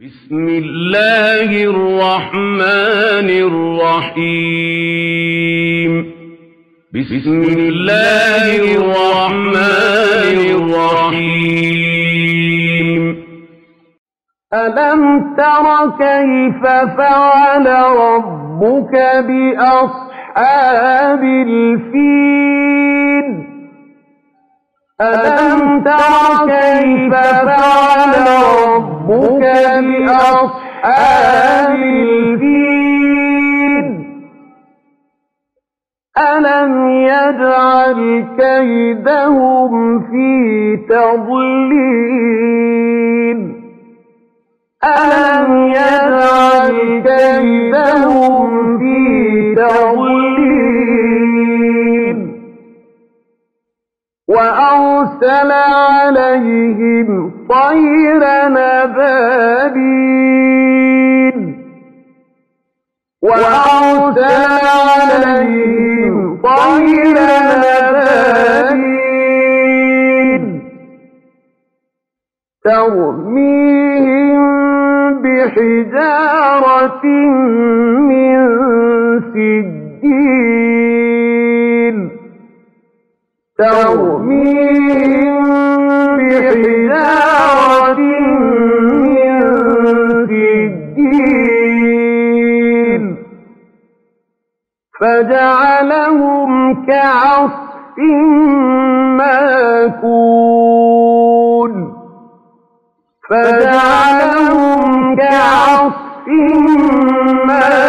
بسم الله الرحمن الرحيم بسم الله الرحمن الرحيم ألم تر كيف فعل ربك بأصحاب الفيل ألم تر كيف فعل ربك بأصحاب الفيل ألم يجعل كيدهم في تضليل ألم يجعل كيدهم في تضليل وأرسل عليهم طيرا أبابيل وأرسل عليهم طيرا أبابيل ترميهم بحجارة من سجيل ترميهم بحجارة من سجيل فجعلهم كعصف مأكول فجعلهم كعصف مأكول